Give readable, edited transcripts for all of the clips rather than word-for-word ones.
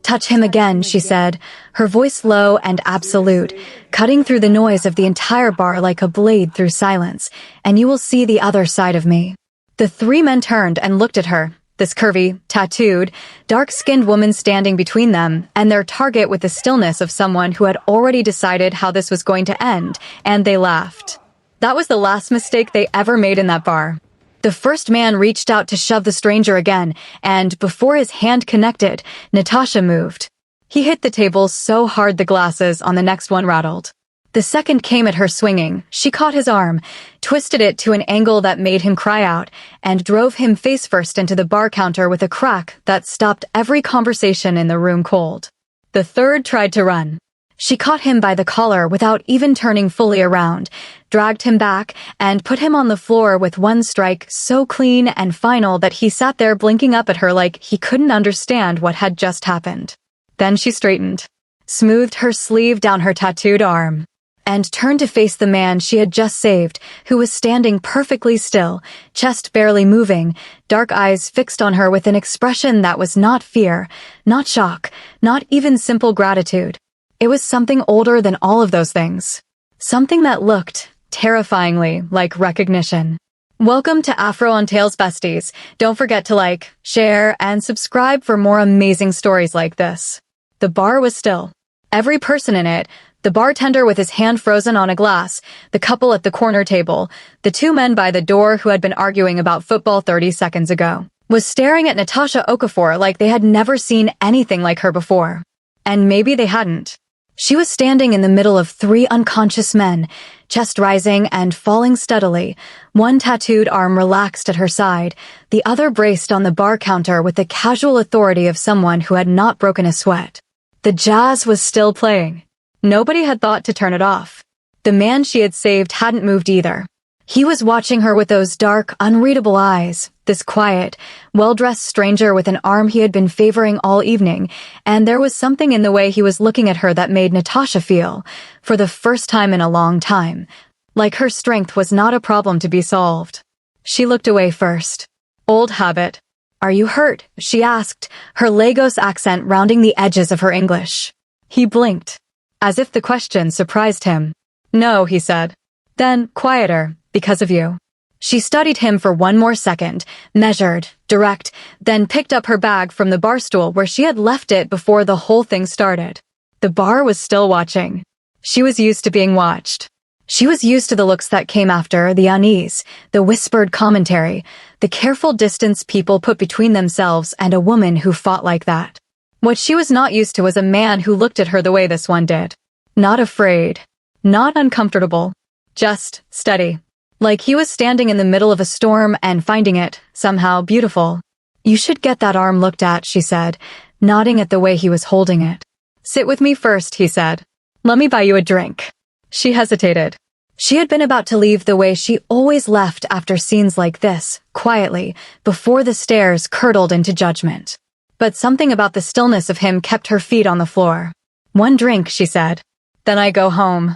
Touch him again, she said, her voice low and absolute, cutting through the noise of the entire bar like a blade through silence, and you will see the other side of me. The three men turned and looked at her, this curvy, tattooed, dark-skinned woman standing between them, and their target with the stillness of someone who had already decided how this was going to end, and they laughed. That was the last mistake they ever made in that bar. The first man reached out to shove the stranger again, and before his hand connected, Natasha moved. He hit the table so hard the glasses on the next one rattled. The second came at her swinging. She caught his arm, twisted it to an angle that made him cry out, and drove him face first into the bar counter with a crack that stopped every conversation in the room cold. The third tried to run. She caught him by the collar without even turning fully around, dragged him back, and put him on the floor with one strike so clean and final that he sat there blinking up at her like he couldn't understand what had just happened. Then she straightened, smoothed her sleeve down her tattooed arm, and turned to face the man she had just saved, who was standing perfectly still, chest barely moving, dark eyes fixed on her with an expression that was not fear, not shock, not even simple gratitude. It was something older than all of those things. Something that looked, terrifyingly, like recognition. Welcome to Afro on Tales Besties. Don't forget to like, share, and subscribe for more amazing stories like this. The bar was still. Every person in it, the bartender with his hand frozen on a glass, the couple at the corner table, the two men by the door who had been arguing about football 30 seconds ago, was staring at Natasha Okafor like they had never seen anything like her before. And maybe they hadn't. She was standing in the middle of three unconscious men, chest rising and falling steadily, one tattooed arm relaxed at her side, the other braced on the bar counter with the casual authority of someone who had not broken a sweat. The jazz was still playing. Nobody had thought to turn it off. The man she had saved hadn't moved either. He was watching her with those dark, unreadable eyes, this quiet, well-dressed stranger with an arm he had been favoring all evening, and there was something in the way he was looking at her that made Natasha feel, for the first time in a long time, like her strength was not a problem to be solved. She looked away first. Old habit. "Are you hurt?" she asked, her Lagos accent rounding the edges of her English. He blinked, as if the question surprised him. "No," he said. Then, quieter, "because of you." She studied him for one more second, measured, direct, then picked up her bag from the bar stool where she had left it before the whole thing started. The bar was still watching. She was used to being watched. She was used to the looks that came after, the unease, the whispered commentary, the careful distance people put between themselves and a woman who fought like that. What she was not used to was a man who looked at her the way this one did. Not afraid. Not uncomfortable. Just steady. Like he was standing in the middle of a storm and finding it, somehow, beautiful. "You should get that arm looked at," she said, nodding at the way he was holding it. "Sit with me first," he said. "Let me buy you a drink." She hesitated. She had been about to leave the way she always left after scenes like this, quietly, before the stares curdled into judgment. But something about the stillness of him kept her feet on the floor. "One drink," she said. "Then I go home."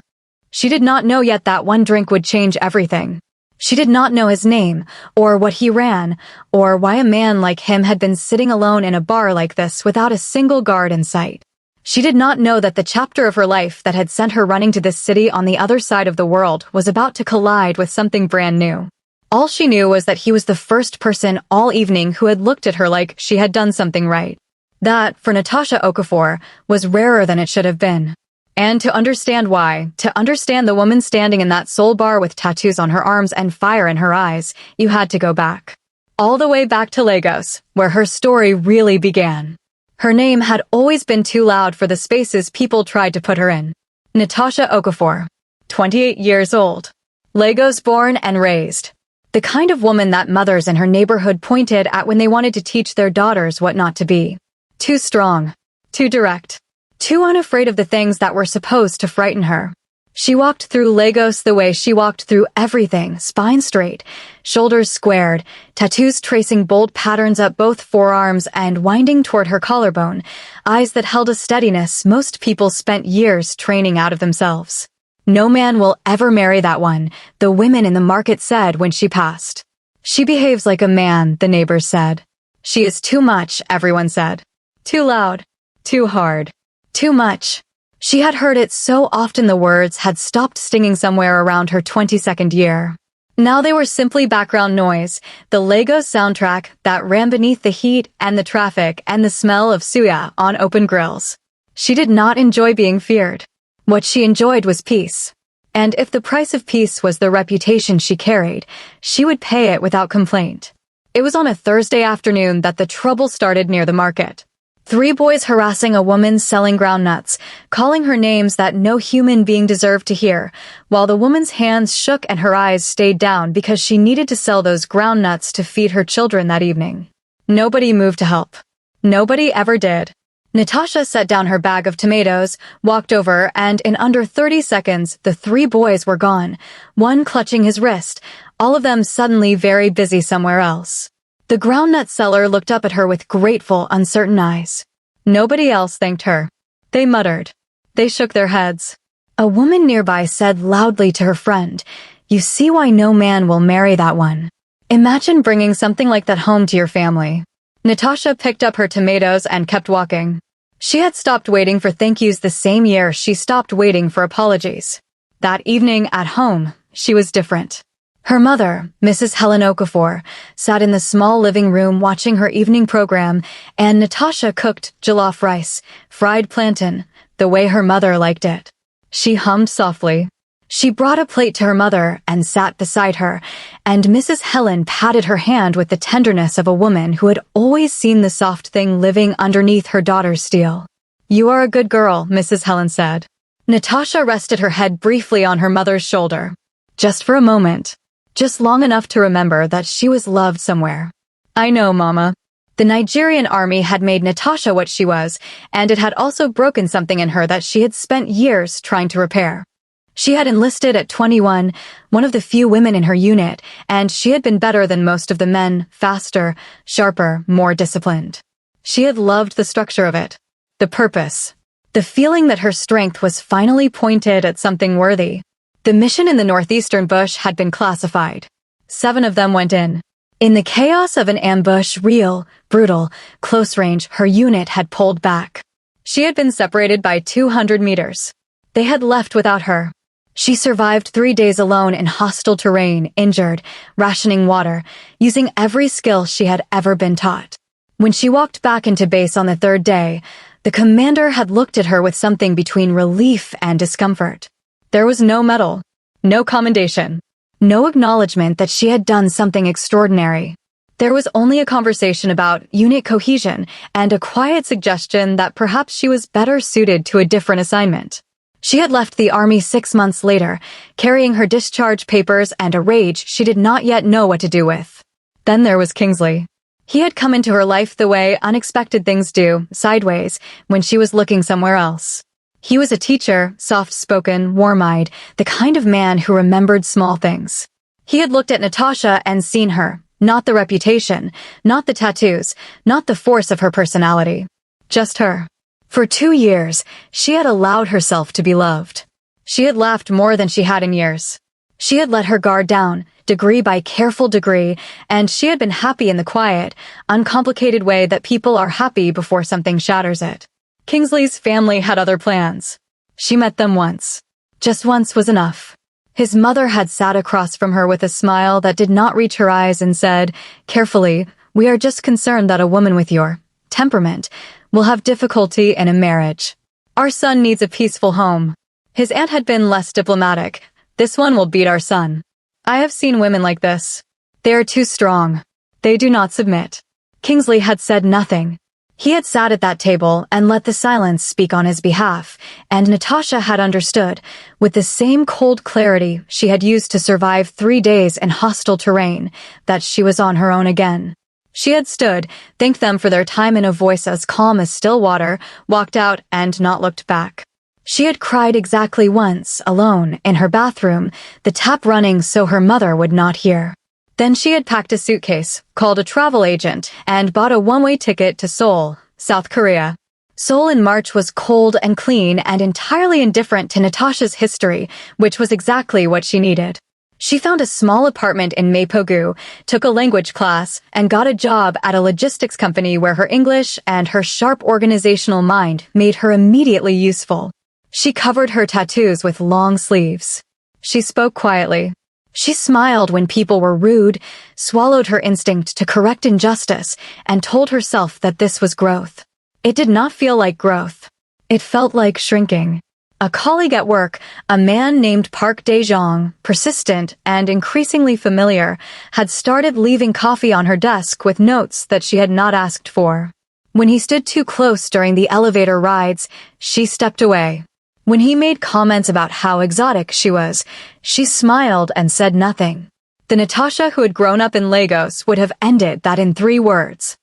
She did not know yet that one drink would change everything. She did not know his name, or what he ran, or why a man like him had been sitting alone in a bar like this without a single guard in sight. She did not know that the chapter of her life that had sent her running to this city on the other side of the world was about to collide with something brand new. All she knew was that he was the first person all evening who had looked at her like she had done something right. That, for Natasha Okafor, was rarer than it should have been. And to understand why, to understand the woman standing in that soul bar with tattoos on her arms and fire in her eyes, you had to go back. All the way back to Lagos, where her story really began. Her name had always been too loud for the spaces people tried to put her in. Natasha Okafor, 28 years old. Lagos born and raised. The kind of woman that mothers in her neighborhood pointed at when they wanted to teach their daughters what not to be. Too strong. Too direct. Too unafraid of the things that were supposed to frighten her. She walked through Lagos the way she walked through everything, spine straight, shoulders squared, tattoos tracing bold patterns up both forearms and winding toward her collarbone, eyes that held a steadiness most people spent years training out of themselves. "No man will ever marry that one," the women in the market said when she passed. "She behaves like a man," the neighbors said. "She is too much," everyone said. "Too loud. Too hard. Too much. She had heard it so often the words had stopped stinging somewhere around her 22nd year. Now they were simply background noise, the Lego soundtrack that ran beneath the heat and the traffic and the smell of suya on open grills. She did not enjoy being feared. What she enjoyed was peace. And if the price of peace was the reputation she carried, she would pay it without complaint. It was on a Thursday afternoon that the trouble started near the market. 3 boys harassing a woman selling groundnuts, calling her names that no human being deserved to hear, while the woman's hands shook and her eyes stayed down because she needed to sell those groundnuts to feed her children that evening. Nobody moved to help. Nobody ever did. Natasha set down her bag of tomatoes, walked over, and in under 30 seconds, the 3 boys were gone, one clutching his wrist, all of them suddenly very busy somewhere else. The groundnut seller looked up at her with grateful, uncertain eyes. Nobody else thanked her. They muttered. They shook their heads. A woman nearby said loudly to her friend, "You see why no man will marry that one. Imagine bringing something like that home to your family." Natasha picked up her tomatoes and kept walking. She had stopped waiting for thank yous the same year she stopped waiting for apologies. That evening at home, she was different. Her mother, Mrs. Helen Okafor, sat in the small living room watching her evening program, and Natasha cooked jollof rice, fried plantain, the way her mother liked it. She hummed softly. She brought a plate to her mother and sat beside her, and Mrs. Helen patted her hand with the tenderness of a woman who had always seen the soft thing living underneath her daughter's steel. "You are a good girl," Mrs. Helen said. Natasha rested her head briefly on her mother's shoulder. Just for a moment. Just long enough to remember that she was loved somewhere. "I know, Mama." The Nigerian army had made Natasha what she was, and it had also broken something in her that she had spent years trying to repair. She had enlisted at 21, one of the few women in her unit, and she had been better than most of the men, faster, sharper, more disciplined. She had loved the structure of it, the purpose, the feeling that her strength was finally pointed at something worthy. The mission in the northeastern bush had been classified. 7 of them went in. In the chaos of an ambush, real, brutal, close range, her unit had pulled back. She had been separated by 200 meters. They had left without her. She survived 3 days alone in hostile terrain, injured, rationing water, using every skill she had ever been taught. When she walked back into base on the 3rd day, the commander had looked at her with something between relief and discomfort. There was no medal, no commendation, no acknowledgement that she had done something extraordinary. There was only a conversation about unit cohesion and a quiet suggestion that perhaps she was better suited to a different assignment. She had left the army 6 months later, carrying her discharge papers and a rage she did not yet know what to do with. Then there was Kingsley. He had come into her life the way unexpected things do, sideways, when she was looking somewhere else. He was a teacher, soft-spoken, warm-eyed, the kind of man who remembered small things. He had looked at Natasha and seen her, not the reputation, not the tattoos, not the force of her personality. Just her. For 2 years, she had allowed herself to be loved. She had laughed more than she had in years. She had let her guard down, degree by careful degree, and she had been happy in the quiet, uncomplicated way that people are happy before something shatters it. Kingsley's family had other plans. She met them once. Just once was enough. His mother had sat across from her with a smile that did not reach her eyes and said, carefully, "We are just concerned that a woman with your temperament will have difficulty in a marriage. Our son needs a peaceful home." His aunt had been less diplomatic. "This one will beat our son. I have seen women like this. They are too strong. They do not submit." Kingsley had said nothing. He had sat at that table and let the silence speak on his behalf, and Natasha had understood, with the same cold clarity she had used to survive 3 days in hostile terrain, that she was on her own again. She had stood, thanked them for their time in a voice as calm as still water, walked out and not looked back. She had cried exactly once, alone, in her bathroom, the tap running so her mother would not hear. Then she had packed a suitcase, called a travel agent, and bought a one-way ticket to Seoul, South Korea. Seoul in March was cold and clean and entirely indifferent to Natasha's history, which was exactly what she needed. She found a small apartment in Mapogu, took a language class, and got a job at a logistics company where her English and her sharp organizational mind made her immediately useful. She covered her tattoos with long sleeves. She spoke quietly. She smiled when people were rude, swallowed her instinct to correct injustice, and told herself that this was growth. It did not feel like growth. It felt like shrinking. A colleague at work, a man named Park Dae-jong, persistent and increasingly familiar, had started leaving coffee on her desk with notes that she had not asked for. When he stood too close during the elevator rides, she stepped away. When he made comments about how exotic she was, she smiled and said nothing. The Natasha who had grown up in Lagos would have ended that in 3 words.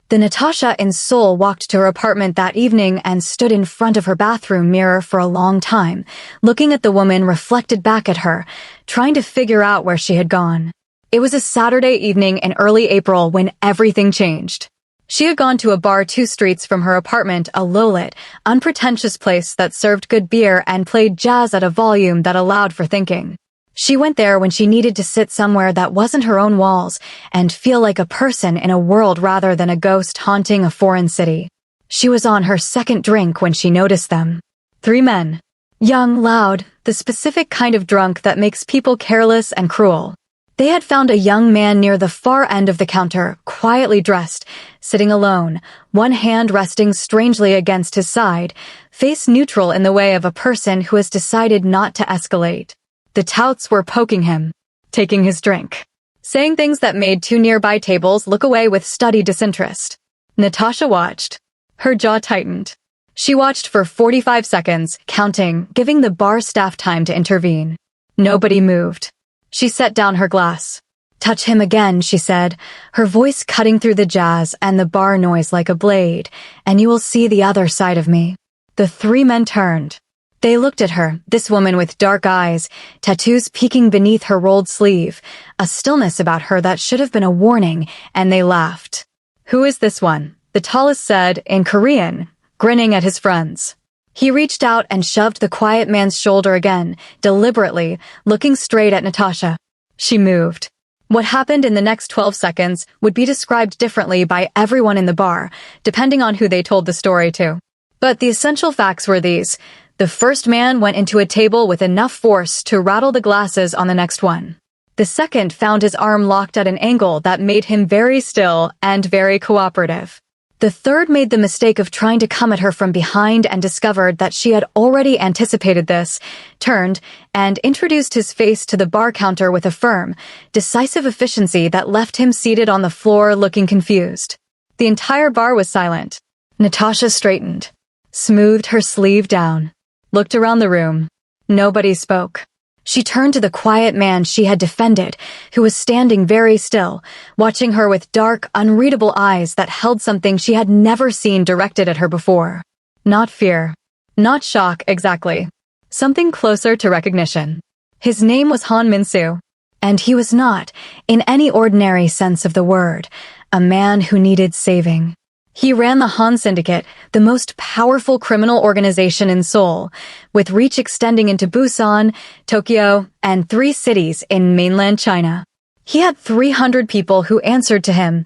The Natasha in Seoul walked to her apartment that evening and stood in front of her bathroom mirror for a long time, looking at the woman reflected back at her, trying to figure out where she had gone. It was a Saturday evening in early April when everything changed. She had gone to a bar 2 streets from her apartment, a low-lit, unpretentious place that served good beer and played jazz at a volume that allowed for thinking. She went there when she needed to sit somewhere that wasn't her own walls and feel like a person in a world rather than a ghost haunting a foreign city. She was on her 2nd drink when she noticed them. 3 men. Young, loud, the specific kind of drunk that makes people careless and cruel. They had found a young man near the far end of the counter, quietly dressed, sitting alone, one hand resting strangely against his side, face neutral in the way of a person who has decided not to escalate. The touts were poking him, taking his drink, saying things that made 2 nearby tables look away with studied disinterest. Natasha watched. Her jaw tightened. She watched for 45 seconds, counting, giving the bar staff time to intervene. Nobody moved. She set down her glass. "Touch him again," she said, her voice cutting through the jazz and the bar noise like a blade, "and you will see the other side of me." The 3 men turned. They looked at her, this woman with dark eyes, tattoos peeking beneath her rolled sleeve, a stillness about her that should have been a warning, and they laughed. "Who is this one?" the tallest said, in Korean, grinning at his friends. He reached out and shoved the quiet man's shoulder again, deliberately, looking straight at Natasha. She moved. What happened in the next 12 seconds would be described differently by everyone in the bar, depending on who they told the story to. But the essential facts were these. The first man went into a table with enough force to rattle the glasses on the next one. The second found his arm locked at an angle that made him very still and very cooperative. The third made the mistake of trying to come at her from behind and discovered that she had already anticipated this, turned, and introduced his face to the bar counter with a firm, decisive efficiency that left him seated on the floor looking confused. The entire bar was silent. Natasha straightened, smoothed her sleeve down, looked around the room. Nobody spoke. She turned to the quiet man she had defended, who was standing very still, watching her with dark, unreadable eyes that held something she had never seen directed at her before. Not fear. Not shock, exactly. Something closer to recognition. His name was Han Min-soo, and he was not, in any ordinary sense of the word, a man who needed saving. He ran the Han Syndicate, the most powerful criminal organization in Seoul, with reach extending into Busan, Tokyo, and 3 cities in mainland China. He had 300 people who answered to him,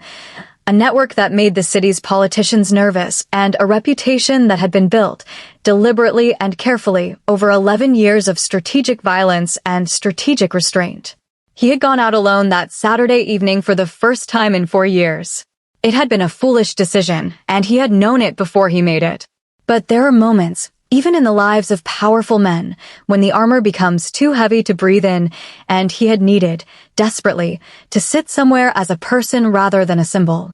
a network that made the city's politicians nervous, and a reputation that had been built, deliberately and carefully, over 11 years of strategic violence and strategic restraint. He had gone out alone that Saturday evening for the first time in 4 years. It had been a foolish decision, and he had known it before he made it. But there are moments, even in the lives of powerful men, when the armor becomes too heavy to breathe in, and he had needed, desperately, to sit somewhere as a person rather than a symbol.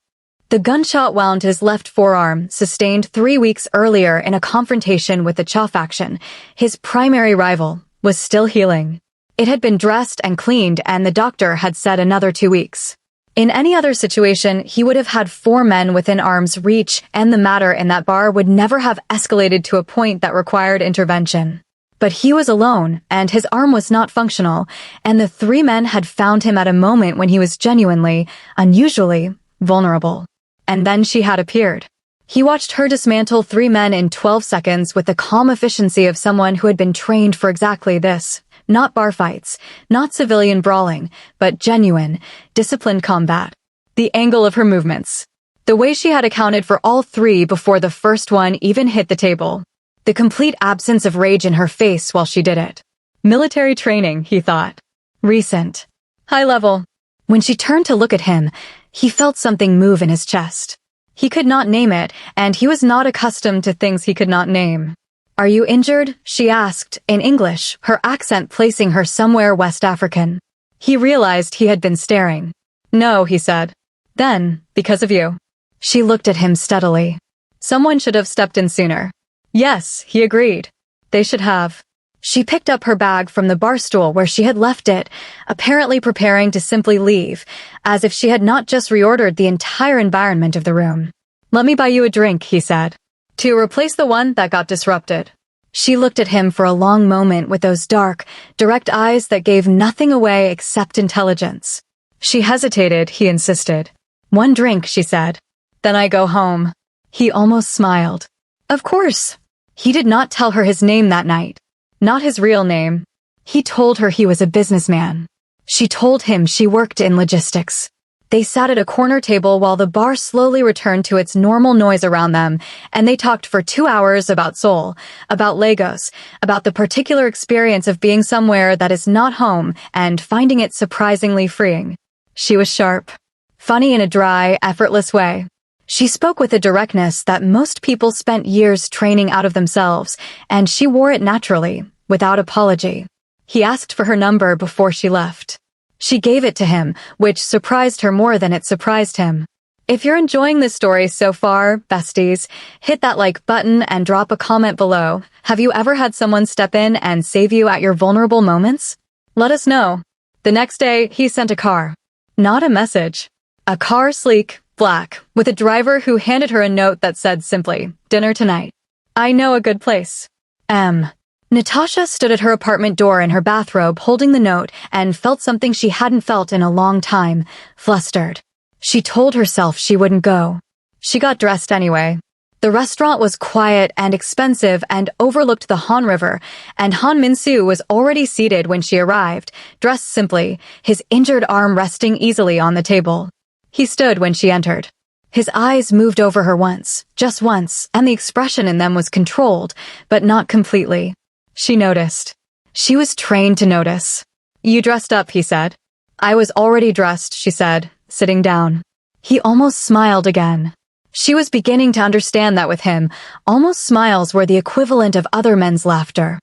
The gunshot wound his left forearm, sustained 3 weeks earlier in a confrontation with the Cha faction, his primary rival, was still healing. It had been dressed and cleaned, and the doctor had said another 2 weeks. In any other situation, he would have had 4 men within arm's reach, and the matter in that bar would never have escalated to a point that required intervention. But he was alone, and his arm was not functional, and the 3 men had found him at a moment when he was genuinely, unusually, vulnerable. And then she had appeared. He watched her dismantle 3 men in 12 seconds with the calm efficiency of someone who had been trained for exactly this, Not bar fights, not civilian brawling, but genuine, disciplined combat. The angle of her movements. The way she had accounted for all three before the first one even hit the table. The complete absence of rage in her face while she did it. Military training, he thought. Recent. High level. When she turned to look at him, he felt something move in his chest. He could not name it, and he was not accustomed to things he could not name. "Are you injured?" she asked, in English, her accent placing her somewhere West African. He realized he had been staring. "No," he said. "Then, because of you." She looked at him steadily. "Someone should have stepped in sooner." "Yes," he agreed. "They should have." She picked up her bag from the bar stool where she had left it, apparently preparing to simply leave, as if she had not just reordered the entire environment of the room. "Let me buy you a drink," he said. "To replace the one that got disrupted." She looked at him for a long moment with those dark, direct eyes that gave nothing away except intelligence. She hesitated, he insisted. "One drink," she said. "Then I go home." He almost smiled. Of course. He did not tell her his name that night. Not his real name. He told her he was a businessman. She told him she worked in logistics. They sat at a corner table while the bar slowly returned to its normal noise around them, and they talked for 2 hours about Seoul, about Lagos, about the particular experience of being somewhere that is not home and finding it surprisingly freeing. She was sharp. Funny in a dry, effortless way. She spoke with a directness that most people spent years training out of themselves, and she wore it naturally, without apology. He asked for her number before she left. She gave it to him, which surprised her more than it surprised him. If you're enjoying this story so far, besties, hit that like button and drop a comment below. Have you ever had someone step in and save you at your vulnerable moments? Let us know. The next day, he sent a car. Not a message. A car, sleek, black, with a driver who handed her a note that said simply, "Dinner tonight. I know a good place. M." Natasha stood at her apartment door in her bathrobe holding the note and felt something she hadn't felt in a long time, flustered. She told herself she wouldn't go. She got dressed anyway. The restaurant was quiet and expensive and overlooked the Han River, and Han Min-soo was already seated when she arrived, dressed simply, his injured arm resting easily on the table. He stood when she entered. His eyes moved over her once, just once, and the expression in them was controlled, but not completely. She noticed. She was trained to notice. "You dressed up," he said. "I was already dressed," she said, sitting down. He almost smiled again. She was beginning to understand that with him, almost smiles were the equivalent of other men's laughter.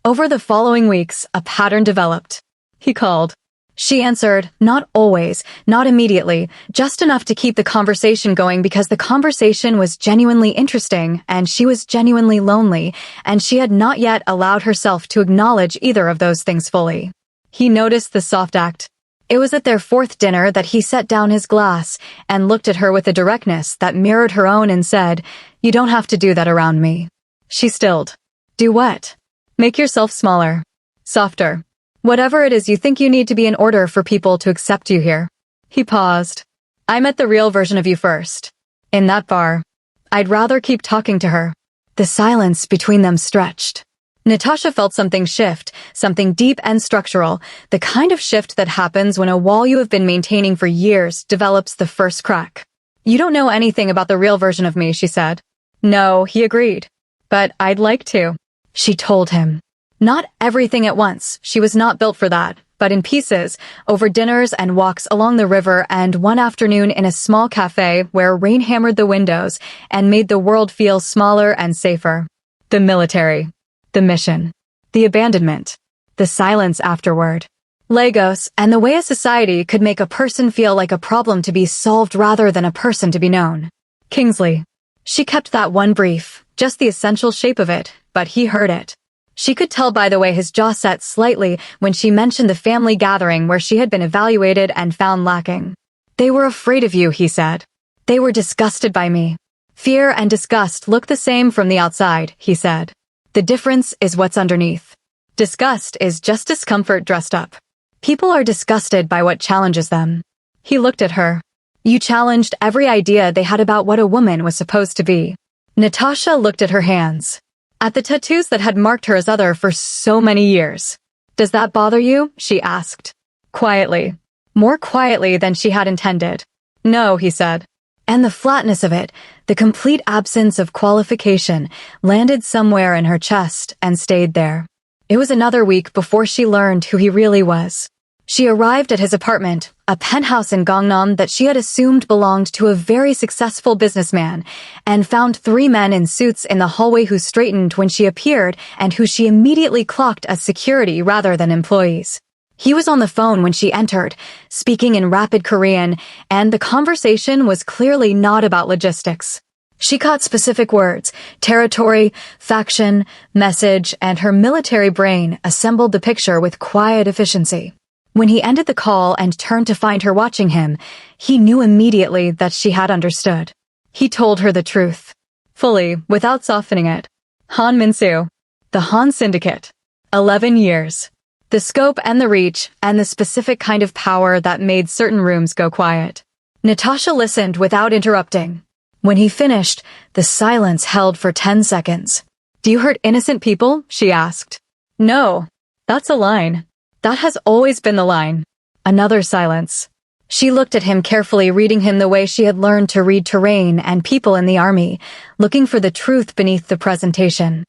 Over the following weeks, a pattern developed. He called. She answered, not always, not immediately, just enough to keep the conversation going because the conversation was genuinely interesting and she was genuinely lonely, and she had not yet allowed herself to acknowledge either of those things fully. He noticed the soft act. It was at their fourth dinner that he set down his glass and looked at her with a directness that mirrored her own and said, "You don't have to do that around me." She stilled. "Do what?" "Make yourself smaller. Softer. Whatever it is you think you need to be in order for people to accept you here." He paused. "I met the real version of you first. In that bar. I'd rather keep talking to her." The silence between them stretched. Natasha felt something shift, something deep and structural, the kind of shift that happens when a wall you have been maintaining for years develops the first crack. "You don't know anything about the real version of me," she said. "No," he agreed. "But I'd like to," she told him. Not everything at once, she was not built for that, but in pieces, over dinners and walks along the river and one afternoon in a small cafe where rain hammered the windows and made the world feel smaller and safer. The military. The mission. The abandonment. The silence afterward. Lagos, and the way a society could make a person feel like a problem to be solved rather than a person to be known. Kingsley. She kept that one brief, just the essential shape of it, but he heard it. She could tell by the way his jaw set slightly when she mentioned the family gathering where she had been evaluated and found lacking. "They were afraid of you," he said. "They were disgusted by me." "Fear and disgust look the same from the outside," he said. "The difference is what's underneath. Disgust is just discomfort dressed up. People are disgusted by what challenges them." He looked at her. "You challenged every idea they had about what a woman was supposed to be." Natasha looked at her hands. At the tattoos that had marked her as other for so many years. Does that bother you? She asked. Quietly. More quietly than she had intended. No, he said. And the flatness of it, the complete absence of qualification, landed somewhere in her chest and stayed there. It was another week before she learned who he really was. She arrived at his apartment, a penthouse in Gangnam that she had assumed belonged to a very successful businessman, and found 3 men in suits in the hallway who straightened when she appeared and who she immediately clocked as security rather than employees. He was on the phone when she entered, speaking in rapid Korean, and the conversation was clearly not about logistics. She caught specific words: territory, faction, message, and her military brain assembled the picture with quiet efficiency. When he ended the call and turned to find her watching him, he knew immediately that she had understood. He told her the truth. Fully, without softening it. Han Min-soo. The Han Syndicate. 11 years. The scope and the reach, and the specific kind of power that made certain rooms go quiet. Natasha listened without interrupting. When he finished, the silence held for 10 seconds. Do you hurt innocent people? She asked. No. That's a line. That has always been the line. Another silence. She looked at him carefully, reading him the way she had learned to read terrain and people in the army, looking for the truth beneath the presentation.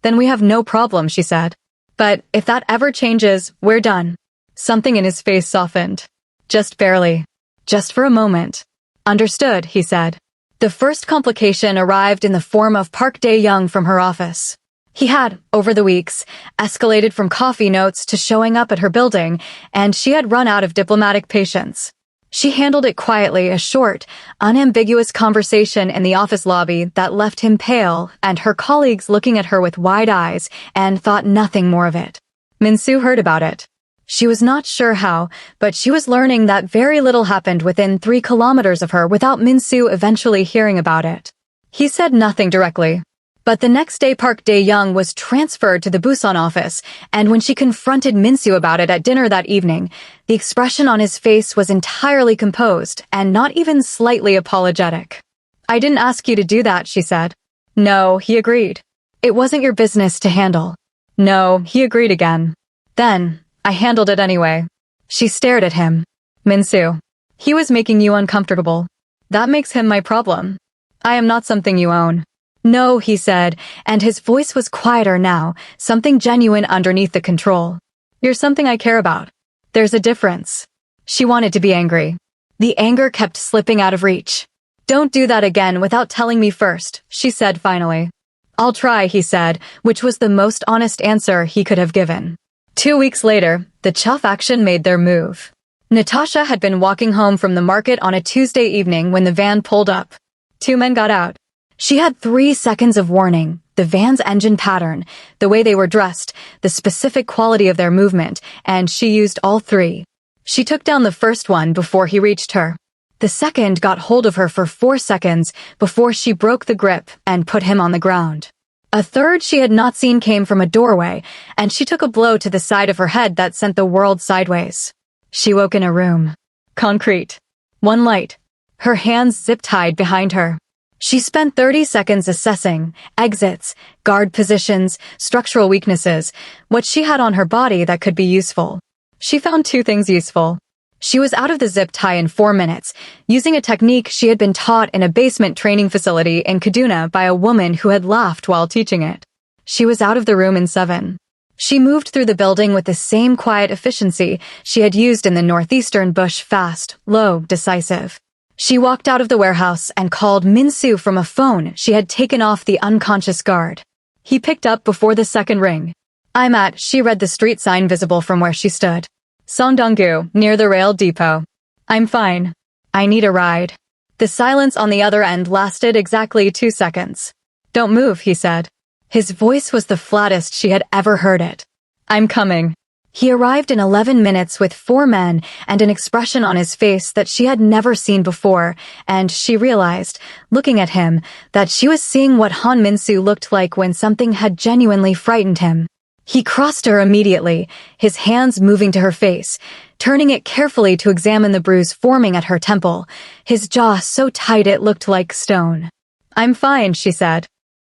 Then we have no problem, she said. But if that ever changes, we're done. Something in his face softened. Just barely. Just for a moment. Understood, he said. The first complication arrived in the form of Park Dae-young from her office. He had, over the weeks, escalated from coffee notes to showing up at her building, and she had run out of diplomatic patience. She handled it quietly, a short, unambiguous conversation in the office lobby that left him pale and her colleagues looking at her with wide eyes and thought nothing more of it. Min-soo heard about it. She was not sure how, but she was learning that very little happened within 3 kilometers of her without Min-soo eventually hearing about it. He said nothing directly. But the next day Park Dae-young was transferred to the Busan office, and when she confronted Min-soo about it at dinner that evening, the expression on his face was entirely composed and not even slightly apologetic. I didn't ask you to do that, she said. No, he agreed. It wasn't your business to handle. No, he agreed again. Then, I handled it anyway. She stared at him. Min-soo. He was making you uncomfortable. That makes him my problem. I am not something you own. No, he said, and his voice was quieter now, something genuine underneath the control. You're something I care about. There's a difference. She wanted to be angry. The anger kept slipping out of reach. Don't do that again without telling me first, she said finally. I'll try, he said, which was the most honest answer he could have given. 2 weeks later, the Chuff action made their move. Natasha had been walking home from the market on a Tuesday evening when the van pulled up. 2 men got out. She had 3 seconds of warning: the van's engine pattern, the way they were dressed, the specific quality of their movement, and she used all 3. She took down the first one before he reached her. The second got hold of her for 4 seconds before she broke the grip and put him on the ground. A third she had not seen came from a doorway, and she took a blow to the side of her head that sent the world sideways. She woke in a room. Concrete. One light. Her hands zip-tied behind her. She spent 30 seconds assessing exits, guard positions, structural weaknesses, what she had on her body that could be useful. She found 2 things useful. She was out of the zip tie in 4 minutes, using a technique she had been taught in a basement training facility in Kaduna by a woman who had laughed while teaching it. She was out of the room in 7. She moved through the building with the same quiet efficiency she had used in the northeastern bush: fast, low, decisive. She walked out of the warehouse and called Min-soo from a phone she had taken off the unconscious guard. He picked up before the second ring. I'm at, she read the street sign visible from where she stood. Songdong-gu, near the rail depot. I'm fine. I need a ride. The silence on the other end lasted exactly 2 seconds. Don't move, he said. His voice was the flattest she had ever heard it. I'm coming. He arrived in 11 minutes with 4 men and an expression on his face that she had never seen before, and she realized, looking at him, that she was seeing what Han Min-soo looked like when something had genuinely frightened him. He crossed her immediately, his hands moving to her face, turning it carefully to examine the bruise forming at her temple, his jaw so tight it looked like stone. I'm fine, she said.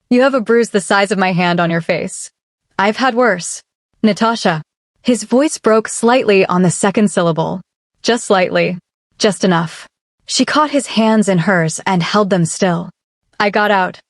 You have a bruise the size of my hand on your face. I've had worse. Natasha. His voice broke slightly on the second syllable. Just slightly. Just enough. She caught his hands in hers and held them still. I got out.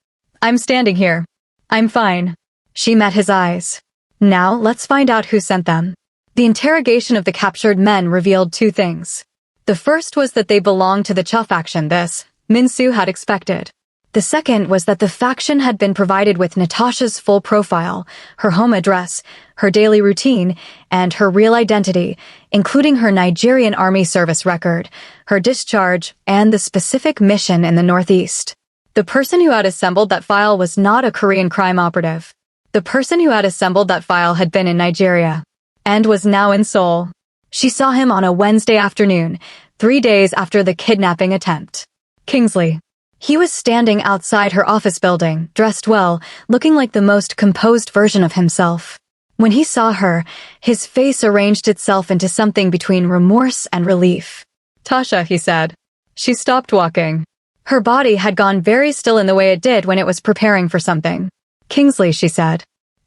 I'm standing here. I'm fine. She met his eyes. Now, let's find out who sent them. The interrogation of the captured men revealed two things. The first was that they belonged to the Cha faction. This, Min-soo had expected. The second was that the faction had been provided with Natasha's full profile, her home address, her daily routine, and her real identity, including her Nigerian army service record, her discharge, and the specific mission in the Northeast. The person who had assembled that file was not a Korean crime operative. The person who had assembled that file had been in Nigeria, and was now in Seoul. She saw him on a Wednesday afternoon, 3 days after the kidnapping attempt. Kingsley. He was standing outside her office building, dressed well, looking like the most composed version of himself. When he saw her, his face arranged itself into something between remorse and relief. Tasha, he said. She stopped walking. Her body had gone very still in the way it did when it was preparing for something. Kingsley, she said.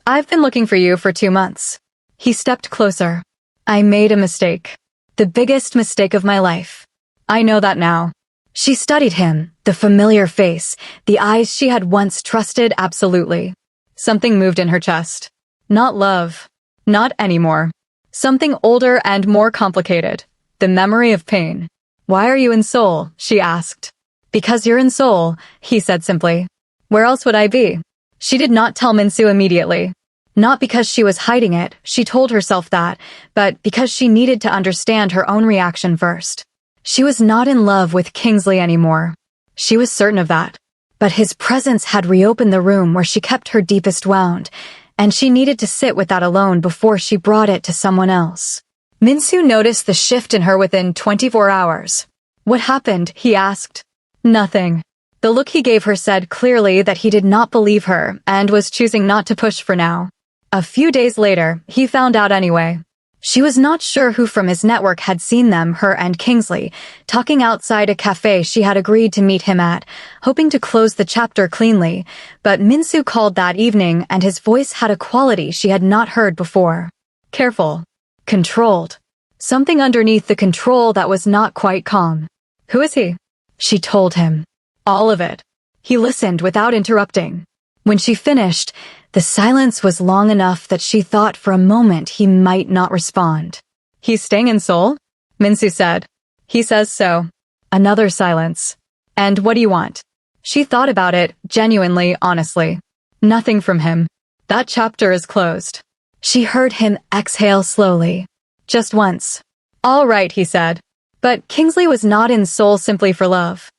I've been looking for you for 2 months. He stepped closer. I made a mistake. The biggest mistake of my life. I know that now. She studied him, the familiar face, the eyes she had once trusted absolutely. Something moved in her chest. Not love. Not anymore. Something older and more complicated. The memory of pain. Why are you in Seoul? She asked. Because you're in Seoul, he said simply. Where else would I be? She did not tell Min-soo immediately. Not because she was hiding it, she told herself that, but because she needed to understand her own reaction first. She was not in love with Kingsley anymore. She was certain of that. But his presence had reopened the room where she kept her deepest wound, and she needed to sit with that alone before she brought it to someone else. Min-soo noticed the shift in her within 24 hours. What happened? He asked. Nothing. The look he gave her said clearly that he did not believe her and was choosing not to push for now. A few days later, he found out anyway. She was not sure who from his network had seen them, her and Kingsley, talking outside a cafe she had agreed to meet him at, hoping to close the chapter cleanly, but Min-soo called that evening and his voice had a quality she had not heard before. Careful. Controlled. Something underneath the control that was not quite calm. Who is he? She told him. All of it. He listened without interrupting. When she finished, the silence was long enough that she thought for a moment he might not respond. He's staying in Seoul? Min-soo said. He says so. Another silence. And what do you want? She thought about it, genuinely, honestly. Nothing from him. That chapter is closed. She heard him exhale slowly. Just once. All right, he said. But Kingsley was not in Seoul simply for love.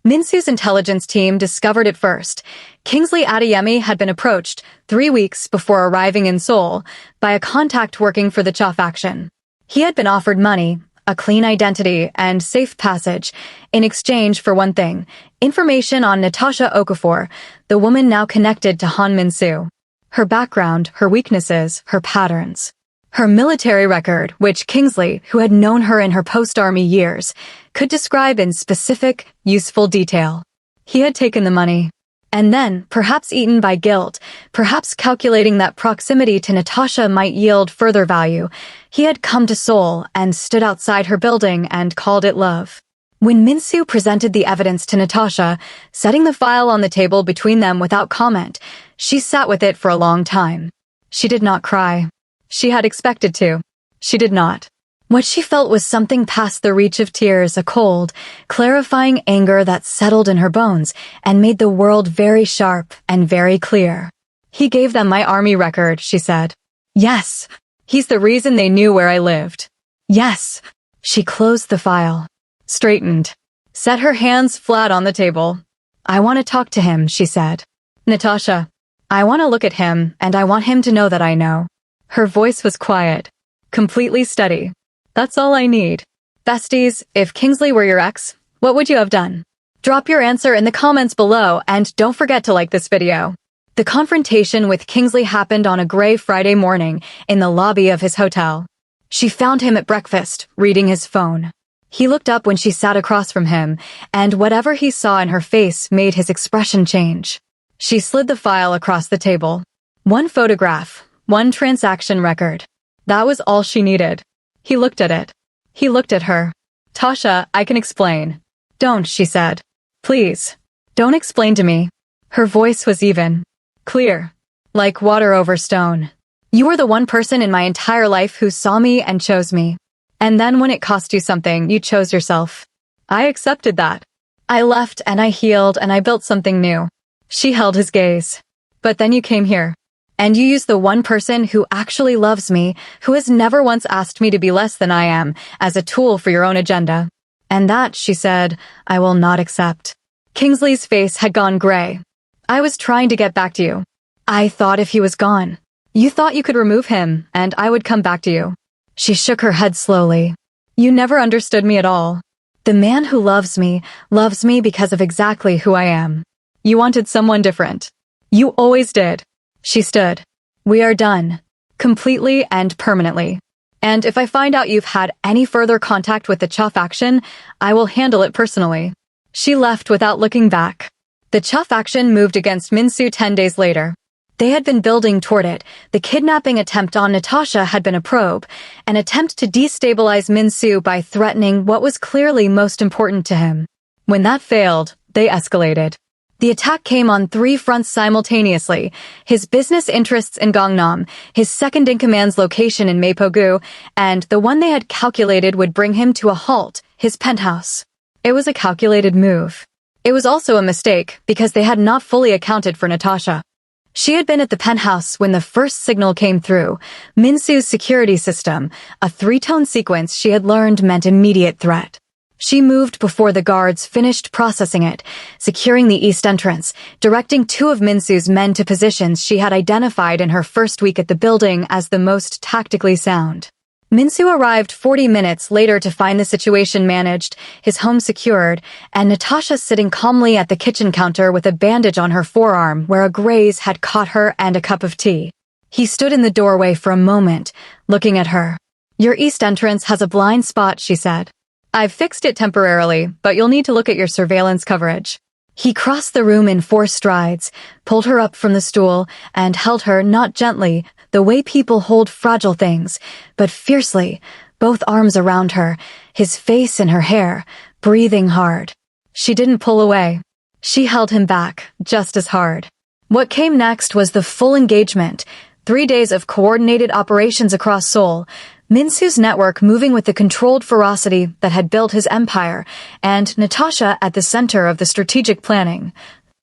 Min-soo's intelligence team discovered it first. Kingsley Adeyemi had been approached 3 weeks before arriving in Seoul by a contact working for the Cha faction. He had been offered money, a clean identity, and safe passage in exchange for one thing, information on Natasha Okafor, the woman now connected to Han Min-soo. Her background, her weaknesses, her patterns. Her military record, which Kingsley, who had known her in her post-army years, could describe in specific, useful detail. He had taken the money. And then, perhaps eaten by guilt, perhaps calculating that proximity to Natasha might yield further value, he had come to Seoul and stood outside her building and called it love. When Min-soo presented the evidence to Natasha, setting the file on the table between them without comment, she sat with it for a long time. She did not cry. She had expected to. She did not. What she felt was something past the reach of tears, a cold, clarifying anger that settled in her bones and made the world very sharp and very clear. He gave them my army record, she said. Yes. He's the reason they knew where I lived. Yes. She closed the file. Straightened. Set her hands flat on the table. I want to talk to him, she said. Natasha. I want to look at him, and I want him to know that I know. Her voice was quiet. Completely steady. That's all I need. Besties, if Kingsley were your ex, what would you have done? Drop your answer in the comments below and don't forget to like this video. The confrontation with Kingsley happened on a gray Friday morning in the lobby of his hotel. She found him at breakfast, reading his phone. He looked up when she sat across from him, and whatever he saw in her face made his expression change. She slid the file across the table. One photograph, one transaction record. That was all she needed. He looked at it. He looked at her. Tasha, I can explain. Don't, she said. Please. Don't explain to me. Her voice was even. Clear. Like water over stone. You were the one person in my entire life who saw me and chose me. And then when it cost you something, you chose yourself. I accepted that. I left and I healed and I built something new. She held his gaze. But then you came here. And you used the one person who actually loves me, who has never once asked me to be less than I am, as a tool for your own agenda. And that, she said, I will not accept. Kingsley's face had gone gray. I was trying to get back to you. I thought if he was gone. You thought you could remove him, and I would come back to you. She shook her head slowly. You never understood me at all. The man who loves me because of exactly who I am. You wanted someone different. You always did. She stood. We are done. Completely and permanently. And if I find out you've had any further contact with the Cha faction, I will handle it personally. She left without looking back. The Cha faction moved against Minsu 10 days later. They had been building toward it. The kidnapping attempt on Natasha had been a probe, an attempt to destabilize Minsu by threatening what was clearly most important to him. When that failed, they escalated. The attack came on 3 fronts simultaneously: his business interests in Gangnam, his second-in-command's location in Mapogu, and the one they had calculated would bring him to a halt, his penthouse. It was a calculated move. It was also a mistake, because they had not fully accounted for Natasha. She had been at the penthouse when the first signal came through. Minsu's security system, a 3-tone sequence she had learned meant immediate threat. She moved before the guards finished processing it, securing the east entrance, directing 2 of Minsu's men to positions she had identified in her first week at the building as the most tactically sound. Minsu arrived 40 minutes later to find the situation managed, his home secured, and Natasha sitting calmly at the kitchen counter with a bandage on her forearm where a graze had caught her and a cup of tea. He stood in the doorway for a moment, looking at her. Your east entrance has a blind spot, she said. I've fixed it temporarily, but you'll need to look at your surveillance coverage. He crossed the room in 4 strides, pulled her up from the stool, and held her not gently, the way people hold fragile things, but fiercely, both arms around her, his face in her hair, breathing hard. She didn't pull away. She held him back, just as hard. What came next was the full engagement, 3 days of coordinated operations across Seoul, Minsu's network moving with the controlled ferocity that had built his empire, and Natasha at the center of the strategic planning.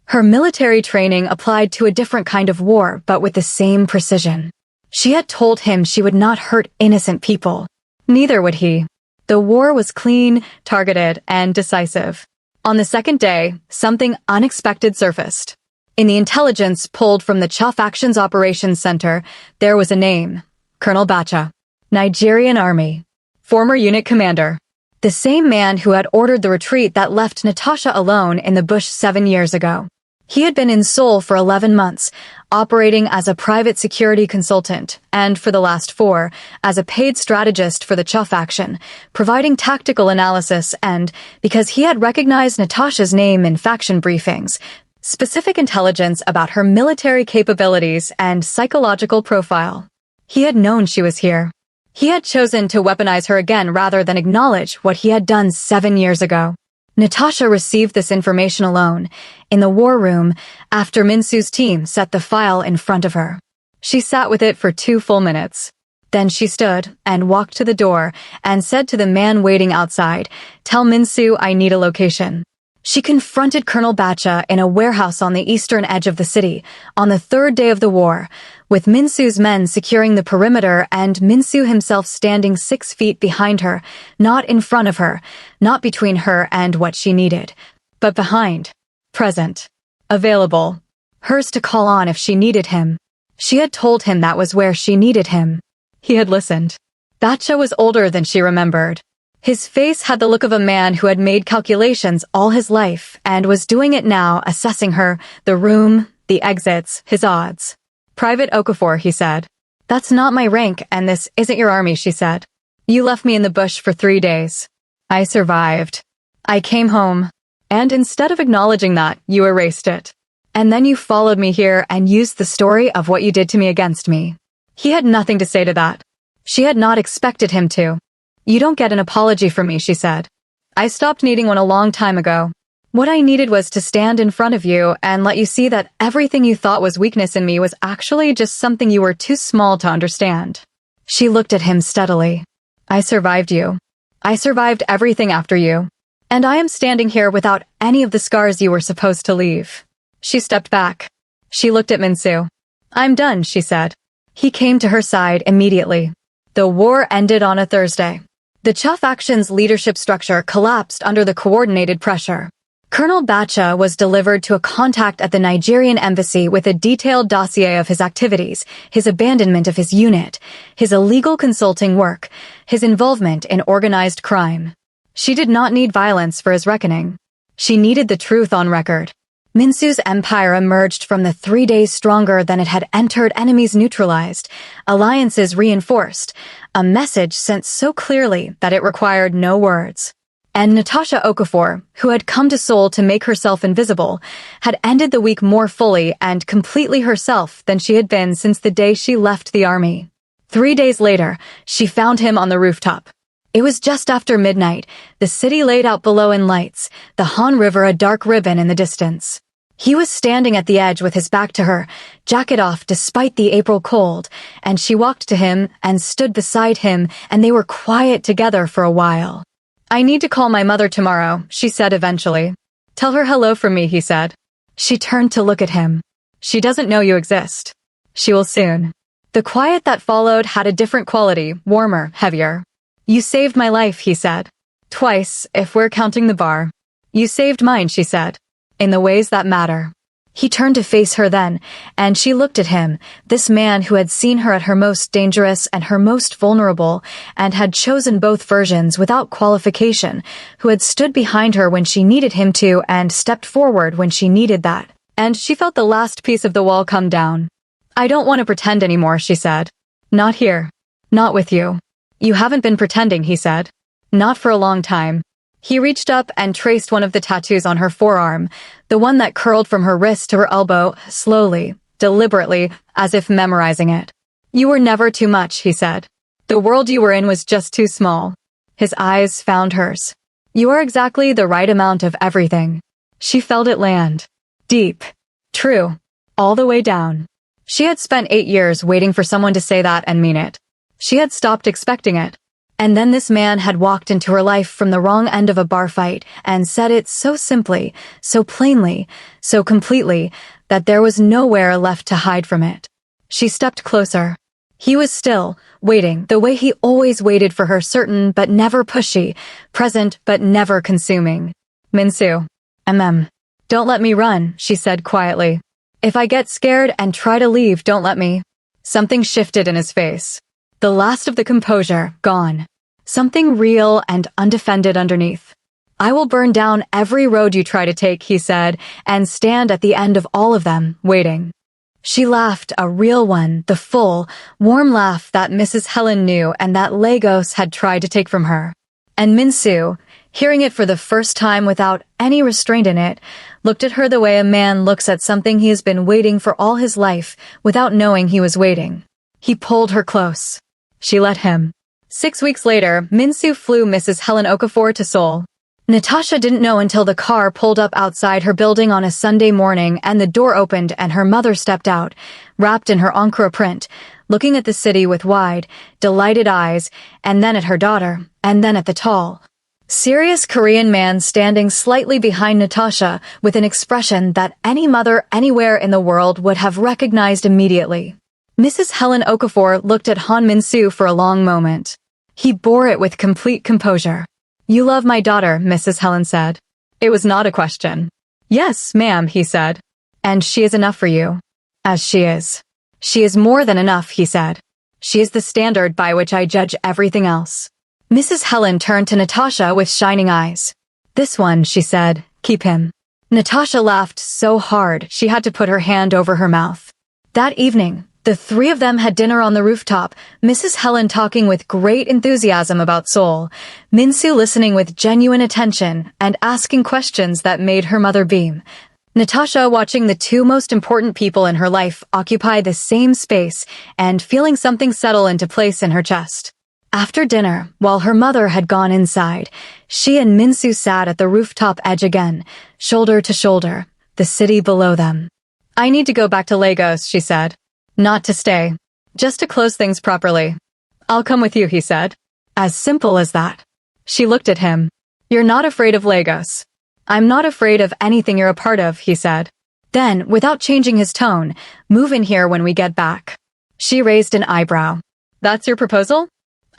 Her military training applied to a different kind of war, but with the same precision. She had told him she would not hurt innocent people. Neither would he. The war was clean, targeted, and decisive. On the second day, something unexpected surfaced. In the intelligence pulled from the Cha Faction's operations center, there was a name: Colonel Bacha. Nigerian Army. Former unit commander. The same man who had ordered the retreat that left Natasha alone in the bush 7 years ago. He had been in Seoul for 11 months, operating as a private security consultant, and for the last 4, as a paid strategist for the Cha faction, providing tactical analysis and, because he had recognized Natasha's name in faction briefings, specific intelligence about her military capabilities and psychological profile. He had known she was here. He had chosen to weaponize her again rather than acknowledge what he had done 7 years ago. Natasha received this information alone, in the war room, after Minsu's team set the file in front of her. She sat with it for 2 full minutes. Then she stood and walked to the door and said to the man waiting outside, "Tell Minsu I need a location." She confronted Colonel Bacha in a warehouse on the eastern edge of the city, on the 3rd day of the war, with Minsu's men securing the perimeter and Minsu himself standing 6 feet behind her, not in front of her, not between her and what she needed, but behind. Present. Available. Hers to call on if she needed him. She had told him that was where she needed him. He had listened. Bacha was older than she remembered. His face had the look of a man who had made calculations all his life and was doing it now, assessing her, the room, the exits, his odds. "Private Okafor," he said. "That's not my rank, and this isn't your army," she said. "You left me in the bush for 3 days. I survived. I came home. And instead of acknowledging that, you erased it. And then you followed me here and used the story of what you did to me against me." He had nothing to say to that. She had not expected him to. "You don't get an apology from me," she said. "I stopped needing one a long time ago. What I needed was to stand in front of you and let you see that everything you thought was weakness in me was actually just something you were too small to understand." She looked at him steadily. "I survived you. I survived everything after you. And I am standing here without any of the scars you were supposed to leave." She stepped back. She looked at Minsu. "I'm done," she said. He came to her side immediately. The war ended on a Thursday. The Cha faction's leadership structure collapsed under the coordinated pressure. Colonel Bacha was delivered to a contact at the Nigerian embassy with a detailed dossier of his activities, his abandonment of his unit, his illegal consulting work, his involvement in organized crime. She did not need violence for his reckoning. She needed the truth on record. Minsu's empire emerged from the 3 days stronger than it had entered, enemies neutralized, alliances reinforced, a message sent so clearly that it required no words. And Natasha Okafor, who had come to Seoul to make herself invisible, had ended the week more fully and completely herself than she had been since the day she left the army. 3 days later, she found him on the rooftop. It was just after midnight, the city laid out below in lights, the Han River a dark ribbon in the distance. He was standing at the edge with his back to her, jacket off despite the April cold, and she walked to him and stood beside him, and they were quiet together for a while. "I need to call my mother tomorrow," she said eventually. "Tell her hello from me," he said. She turned to look at him. "She doesn't know you exist." "She will soon." The quiet that followed had a different quality, warmer, heavier. "You saved my life," he said. "Twice, if we're counting the bar." "You saved mine," she said. "In the ways that matter." He turned to face her then, and she looked at him, this man who had seen her at her most dangerous and her most vulnerable, and had chosen both versions without qualification, who had stood behind her when she needed him to and stepped forward when she needed that. And she felt the last piece of the wall come down. "I don't want to pretend anymore," she said. "Not here. Not with you." "You haven't been pretending," he said. "Not for a long time." He reached up and traced one of the tattoos on her forearm, the one that curled from her wrist to her elbow, slowly, deliberately, as if memorizing it. "You were never too much," he said. "The world you were in was just too small." His eyes found hers. "You are exactly the right amount of everything." She felt it land. Deep. True. All the way down. She had spent 8 years waiting for someone to say that and mean it. She had stopped expecting it. And then this man had walked into her life from the wrong end of a bar fight and said it so simply, so plainly, so completely, that there was nowhere left to hide from it. She stepped closer. He was still, waiting, the way he always waited for her, certain but never pushy, present but never consuming. "Minsu. Don't let me run," she said quietly. "If I get scared and try to leave, don't let me." Something shifted in his face. The last of the composure, gone. Something real and undefended underneath. "I will burn down every road you try to take," he said, "and stand at the end of all of them, waiting." She laughed, a real one, the full, warm laugh that Mrs. Helen knew and that Lagos had tried to take from her. And Minsu, hearing it for the first time without any restraint in it, looked at her the way a man looks at something he has been waiting for all his life without knowing he was waiting. He pulled her close. She let him. 6 weeks later, Minsu flew Mrs. Helen Okafor to Seoul. Natasha didn't know until the car pulled up outside her building on a Sunday morning and the door opened and her mother stepped out, wrapped in her Ankara print, looking at the city with wide, delighted eyes, and then at her daughter, and then at the tall, serious Korean man standing slightly behind Natasha with an expression that any mother anywhere in the world would have recognized immediately. Mrs. Helen Okafor looked at Han Minsu for a long moment. He bore it with complete composure. "You love my daughter," Mrs. Helen said. It was not a question. "Yes, ma'am," he said. "And she is enough for you." "As she is." "She is more than enough," he said. "She is the standard by which I judge everything else." Mrs. Helen turned to Natasha with shining eyes. "This one," she said, "keep him." Natasha laughed so hard she had to put her hand over her mouth. That evening, the 3 of them had dinner on the rooftop, Mrs. Helen talking with great enthusiasm about Seoul, Minsu listening with genuine attention and asking questions that made her mother beam. Natasha watching the two most important people in her life occupy the same space and feeling something settle into place in her chest. After dinner, while her mother had gone inside, she and Minsu sat at the rooftop edge again, shoulder to shoulder, the city below them. "I need to go back to Lagos," she said. "Not to stay. Just to close things properly." "I'll come with you," he said. As simple as that. She looked at him. "You're not afraid of Lagos." "I'm not afraid of anything you're a part of," he said. Then, without changing his tone, "Move in here when we get back." She raised an eyebrow. "That's your proposal?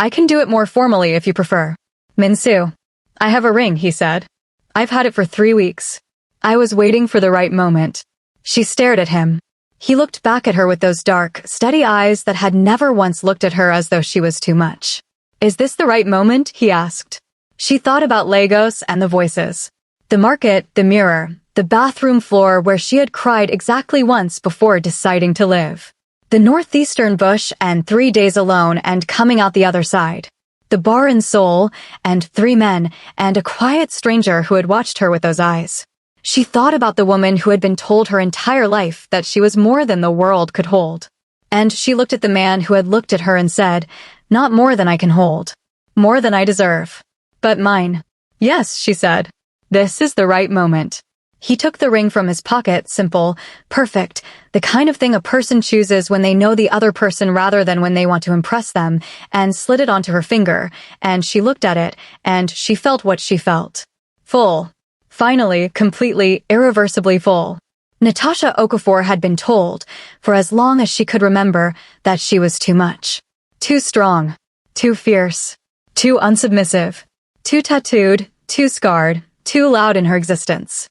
I can do it more formally if you prefer." "Minsu." "I have a ring," he said. "I've had it for 3 weeks. I was waiting for the right moment." She stared at him. He looked back at her with those dark, steady eyes that had never once looked at her as though she was too much. "Is this the right moment?" he asked. She thought about Lagos and the voices. The market, the mirror, the bathroom floor where she had cried exactly once before deciding to live. The northeastern bush and 3 days alone and coming out the other side. The bar in Seoul and 3 men and a quiet stranger who had watched her with those eyes. She thought about the woman who had been told her entire life that she was more than the world could hold. And she looked at the man who had looked at her and said, "Not more than I can hold. More than I deserve. But mine." "Yes," she said. "This is the right moment." He took the ring from his pocket, simple, perfect, the kind of thing a person chooses when they know the other person rather than when they want to impress them, and slid it onto her finger, and she looked at it, and she felt what she felt. Full. Finally, completely, irreversibly full. Natasha Okafor had been told, for as long as she could remember, that she was too much. Too strong. Too fierce. Too unsubmissive. Too tattooed. Too scarred. Too loud in her existence.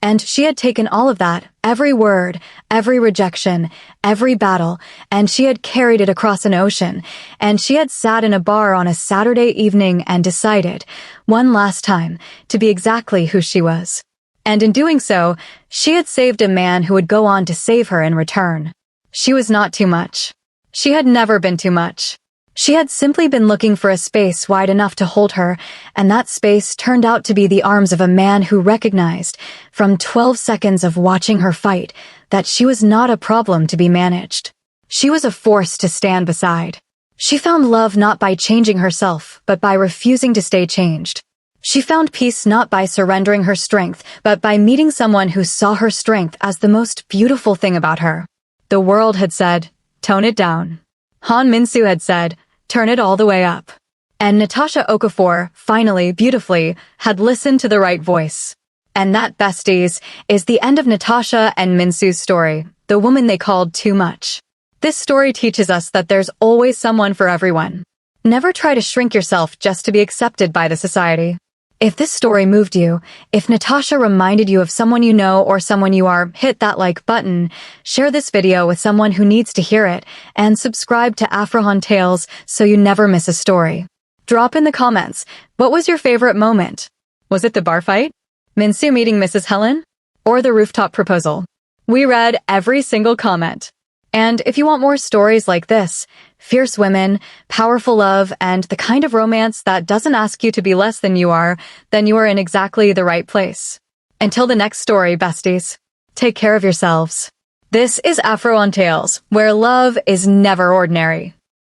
And she had taken all of that, every word, every rejection, every battle, and she had carried it across an ocean, and she had sat in a bar on a Saturday evening and decided, one last time, to be exactly who she was. And in doing so, she had saved a man who would go on to save her in return. She was not too much. She had never been too much. She had simply been looking for a space wide enough to hold her, and that space turned out to be the arms of a man who recognized, from 12 seconds of watching her fight, that she was not a problem to be managed. She was a force to stand beside. She found love not by changing herself, but by refusing to stay changed. She found peace not by surrendering her strength, but by meeting someone who saw her strength as the most beautiful thing about her. The world had said, "Tone it down." Han Minsu had said, "Turn it all the way up." And Natasha Okafor, finally, beautifully, had listened to the right voice. And that, besties, is the end of Natasha and Minsu's story, the woman they called too much. This story teaches us that there's always someone for everyone. Never try to shrink yourself just to be accepted by the society. If this story moved you, if Natasha reminded you of someone you know or someone you are, hit that like button, share this video with someone who needs to hear it, and subscribe to Afrohan Tales so you never miss a story. Drop in the comments, what was your favorite moment? Was it the bar fight? Minsu meeting Mrs. Helen? Or the rooftop proposal? We read every single comment. And if you want more stories like this, fierce women, powerful love, and the kind of romance that doesn't ask you to be less than you are, then you are in exactly the right place. Until the next story, besties, take care of yourselves. This is Afro on Tales, where love is never ordinary.